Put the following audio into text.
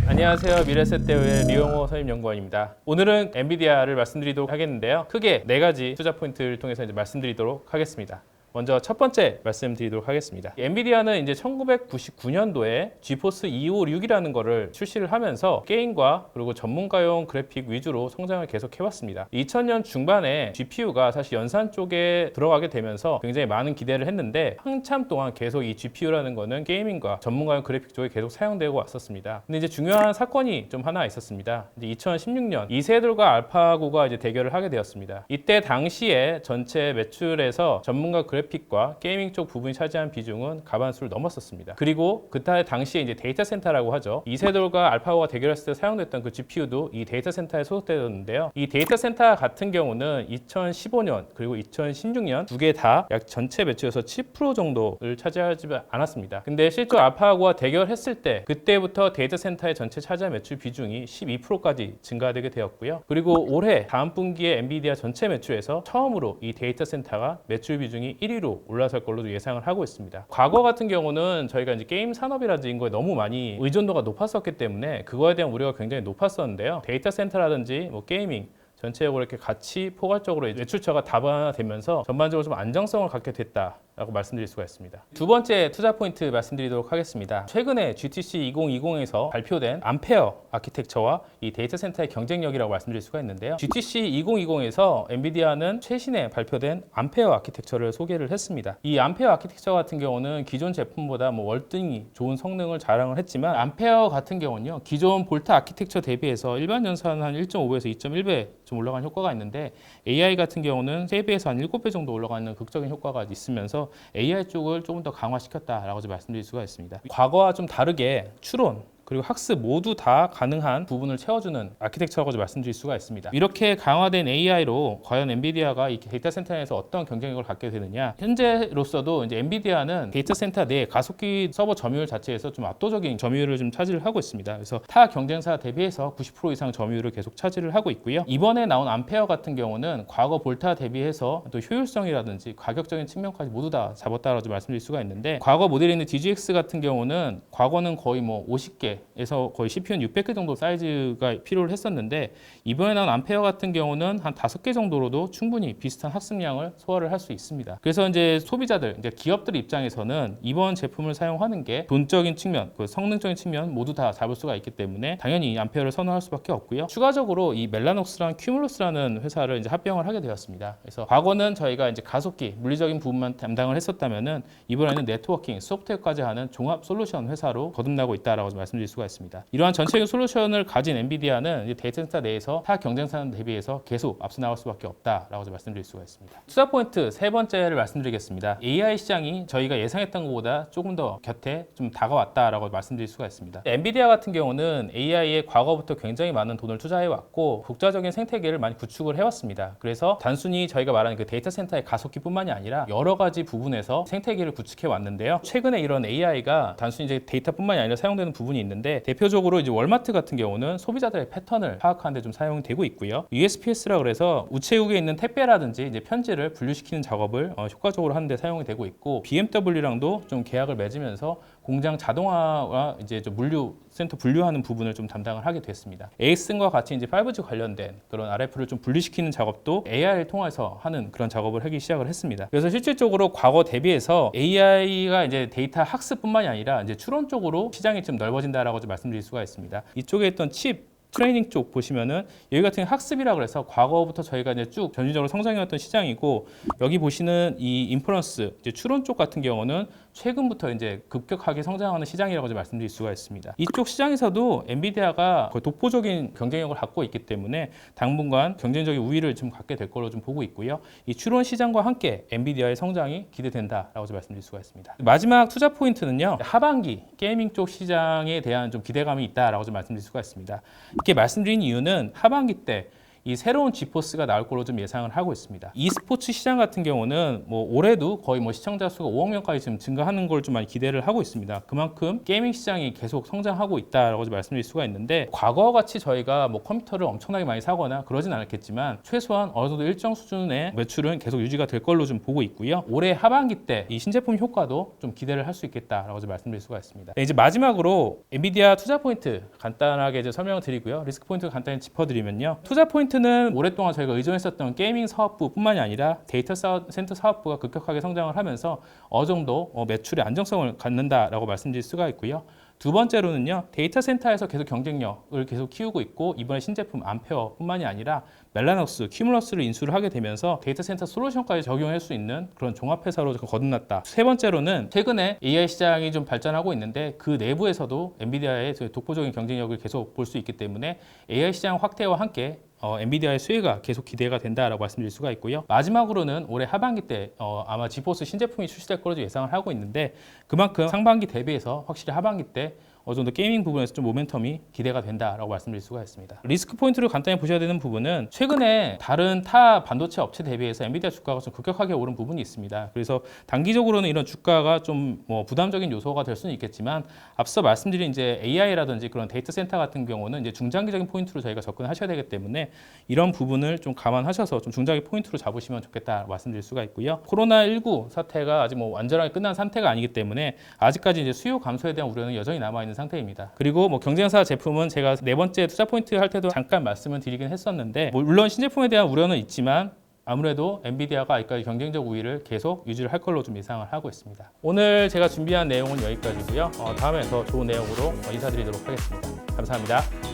안녕하세요. 미래세대의 류영호 선임연구원입니다. 오늘은 엔비디아를 말씀드리도록 하겠는데요. 크게 4가지 투자 포인트를 통해서 이제 말씀드리도록 하겠습니다. 먼저 첫 번째 말씀드리도록 하겠습니다. 엔비디아는 이제 1999년도에 지포스 256이라는 거를 출시를 하면서 게임과 그리고 전문가용 그래픽 위주로 성장을 계속 해왔습니다. 2000년 중반에 GPU가 사실 연산 쪽에 들어가게 되면서 굉장히 많은 기대를 했는데 한참 동안 계속 이 GPU라는 거는 게이밍과 전문가용 그래픽 쪽에 계속 사용되고 왔었습니다. 근데 이제 중요한 사건이 좀 하나 있었습니다. 이제 2016년 이세돌과 알파고가 이제 대결을 하게 되었습니다. 이때 당시에 전체 매출에서 전문가 그래픽과 게이밍 쪽 부분이 차지한 비중은 가반수를 넘었었습니다. 그리고 당시에 이제 데이터 센터라고 하죠. 이세돌과 알파고가 대결했을 때 사용됐던 그 GPU도 이 데이터 센터에 소속되었는데요. 이 데이터 센터 같은 경우는 2015년 그리고 2016년 두 개 다 약 전체 매출에서 7% 정도를 차지하지 않았습니다. 근데 실제로 알파고와 대결했을 때 그때부터 데이터 센터의 전체 차지한 매출 비중이 12%까지 증가되게 되었고요. 그리고 올해 다음 분기에 엔비디아 전체 매출에서 처음으로 이 데이터 센터가 매출 비중이 1위로 올라설 걸로 예상을 하고 있습니다. 과거 같은 경우는 저희가 이제 게임 산업이라든지 이런 거에 너무 많이 의존도가 높았었기 때문에 그거에 대한 우려가 굉장히 높았었는데요. 데이터 센터라든지 뭐 게이밍 전체적으로 이렇게 같이 포괄적으로 매출처가 다반화되면서 전반적으로 좀 안정성을 갖게 됐다라고 말씀드릴 수가 있습니다. 두 번째 투자 포인트 말씀드리도록 하겠습니다. 최근에 GTC 2020에서 발표된 암페어 아키텍처와 이 데이터 센터의 경쟁력이라고 말씀드릴 수가 있는데요. GTC 2020에서 엔비디아는 최신에 발표된 암페어 아키텍처를 소개를 했습니다. 이 암페어 아키텍처 같은 경우는 기존 제품보다 뭐 월등히 좋은 성능을 자랑을 했지만 암페어 같은 경우는요. 기존 볼트 아키텍처 대비해서 일반 연산 한 1.5배에서 2.1배 좀 올라간 효과가 있는데 AI 같은 경우는 3배에서 한 7배 정도 올라가는 극적인 효과가 있으면서 AI 쪽을 조금 더 강화시켰다라고 말씀드릴 수가 있습니다. 과거와 좀 다르게 추론 그리고 학습 모두 다 가능한 부분을 채워주는 아키텍처라고 말씀드릴 수가 있습니다. 이렇게 강화된 AI로 과연 엔비디아가 이 데이터 센터에서 어떤 경쟁력을 갖게 되느냐. 현재로서도 이제 엔비디아는 데이터 센터 내 가속기 서버 점유율 자체에서 좀 압도적인 점유율을 좀 차지를 하고 있습니다. 그래서 타 경쟁사 대비해서 90% 이상 점유율을 계속 차지를 하고 있고요. 이번에 나온 암페어 같은 경우는 과거 볼타 대비해서 또 효율성이라든지 가격적인 측면까지 모두 다 잡았다라고 말씀드릴 수가 있는데 과거 모델인 DGX 같은 경우는 과거는 거의 뭐 50개 에서 거의 CPU는 600개 정도 사이즈가 필요를 했었는데 이번에 나온 암페어 같은 경우는 한 5개 정도로도 충분히 비슷한 학습량을 소화를 할 수 있습니다. 그래서 이제 소비자들, 이제 기업들 입장에서는 이번 제품을 사용하는 게 돈적인 측면, 그 성능적인 측면 모두 다 잡을 수가 있기 때문에 당연히 이 암페어를 선호할 수밖에 없고요. 추가적으로 이 멜라녹스랑 큐뮬러스라는 회사를 이제 합병을 하게 되었습니다. 그래서 과거는 저희가 이제 가속기, 물리적인 부분만 담당을 했었다면은 이번에는 네트워킹, 소프트웨어까지 하는 종합 솔루션 회사로 거듭나고 있다라고 말씀드릴 수가 있습니다. 이러한 전체적인 솔루션을 가진 엔비디아는 데이터 센터 내에서 타 경쟁사 대비해서 계속 앞서 나갈 수밖에 없다라고 말씀드릴 수가 있습니다. 투자 포인트 세 번째를 말씀드리겠습니다. AI 시장이 저희가 예상했던 것보다 조금 더 곁에 좀 다가왔다라고 말씀드릴 수가 있습니다. 엔비디아 같은 경우는 AI에 과거부터 굉장히 많은 돈을 투자해 왔고 독자적인 생태계를 많이 구축을 해왔습니다. 그래서 단순히 저희가 말하는 그 데이터 센터의 가속기뿐만이 아니라 여러 가지 부분에서 생태계를 구축해 왔는데요. 최근에 이런 AI가 단순히 이제 데이터뿐만이 아니라 사용되는 부분이 있는데 대표적으로 이제 월마트 같은 경우는 소비자들의 패턴을 파악하는 데 좀 사용되고 있고요. USPS라 그래서 우체국에 있는 택배라든지 이제 편지를 분류시키는 작업을 효과적으로 하는 데 사용이 되고 있고 BMW랑도 좀 계약을 맺으면서 공장 자동화와 이제 좀 물류 센터 분류하는 부분을 좀 담당을 하게 됐습니다. ASN과 같이 이제 5G 관련된 그런 RF를 좀 분류시키는 작업도 AI를 통해서 하는 그런 작업을 하기 시작을 했습니다. 그래서 실질적으로 과거 대비해서 AI가 이제 데이터 학습뿐만이 아니라 이제 추론 쪽으로 시장이 좀 넓어진다라고 좀 말씀드릴 수가 있습니다. 이쪽에 있던 칩 트레이닝 쪽 보시면은 여기 같은 학습이라 그래서 과거부터 저희가 이제 쭉 전진적으로 성장해왔던 시장이고 여기 보시는 이 인퍼런스 이제 추론 쪽 같은 경우는 최근부터 이제 급격하게 성장하는 시장이라고 말씀드릴 수가 있습니다. 이쪽 시장에서도 엔비디아가 거의 독보적인 경쟁력을 갖고 있기 때문에 당분간 경쟁적인 우위를 좀 갖게 될 걸로 좀 보고 있고요. 이 추론 시장과 함께 엔비디아의 성장이 기대된다라고 말씀드릴 수가 있습니다. 마지막 투자 포인트는요. 하반기 게이밍 쪽 시장에 대한 좀 기대감이 있다라고 좀 말씀드릴 수가 있습니다. 이렇게 말씀드린 이유는 하반기 때 이 새로운 지포스가 나올 걸로 좀 예상을 하고 있습니다. e스포츠 시장 같은 경우는 뭐 올해도 거의 뭐 시청자 수가 5억 명까지 지금 증가하는 걸 좀 많이 기대를 하고 있습니다. 그만큼 게이밍 시장이 계속 성장하고 있다라고 말씀드릴 수가 있는데, 과거와 같이 저희가 뭐 컴퓨터를 엄청나게 많이 사거나 그러진 않았겠지만 최소한 어느 정도 일정 수준의 매출은 계속 유지가 될 걸로 좀 보고 있고요. 올해 하반기 때 이 신제품 효과도 좀 기대를 할 수 있겠다라고 좀 말씀드릴 수가 있습니다. 네, 이제 마지막으로 엔비디아 투자 포인트 간단하게 이제 설명을 드리고요. 리스크 포인트 간단히 짚어드리면요. 투자 포인트는 오랫동안 저희가 의존했었던 게이밍 사업부뿐만이 아니라 데이터 센터 사업부가 급격하게 성장을 하면서 어느 정도 매출의 안정성을 갖는다라고 말씀드릴 수가 있고요. 두 번째로는요, 데이터 센터에서 계속 경쟁력을 계속 키우고 있고, 이번에 신제품 암페어뿐만이 아니라 멜라녹스, 큐뮬러스를 인수를 하게 되면서 데이터 센터 솔루션까지 적용할 수 있는 그런 종합회사로 거듭났다. 세 번째로는 최근에 AI 시장이 좀 발전하고 있는데, 그 내부에서도 엔비디아의 독보적인 경쟁력을 계속 볼 수 있기 때문에 AI 시장 확대와 함께 엔비디아의 수혜가 계속 기대가 된다라고 말씀드릴 수가 있고요. 마지막으로는 올해 하반기 때 아마 지포스 신제품이 출시될 거로 예상을 하고 있는데, 그만큼 상반기 대비해서 확실히 하반기 때 어느 정도 게이밍 부분에서 좀 모멘텀이 기대가 된다라고 말씀드릴 수가 있습니다. 리스크 포인트를 간단히 보셔야 되는 부분은, 최근에 다른 타 반도체 업체 대비해서 엔비디아 주가가 좀 급격하게 오른 부분이 있습니다. 그래서 단기적으로는 이런 주가가 좀 부담적인 요소가 될 수는 있겠지만, 앞서 말씀드린 이제 AI라든지 그런 데이터 센터 같은 경우는 이제 중장기적인 포인트로 저희가 접근하셔야 되기 때문에 이런 부분을 좀 감안하셔서 좀 중장기 포인트로 잡으시면 좋겠다 말씀드릴 수가 있고요. 코로나19 사태가 아직 완전하게 끝난 상태가 아니기 때문에 아직까지 이제 수요 감소에 대한 우려는 여전히 남아 있는 상태입니다. 그리고 경쟁사 제품은 제가 네 번째 투자 포인트 할 때도 잠깐 말씀을 드리긴 했었는데, 물론 신제품에 대한 우려는 있지만 아무래도 엔비디아가 아직까지 경쟁적 우위를 계속 유지를 할 걸로 좀 예상을 하고 있습니다. 오늘 제가 준비한 내용은 여기까지고요. 다음에 더 좋은 내용으로 인사드리도록 하겠습니다. 감사합니다.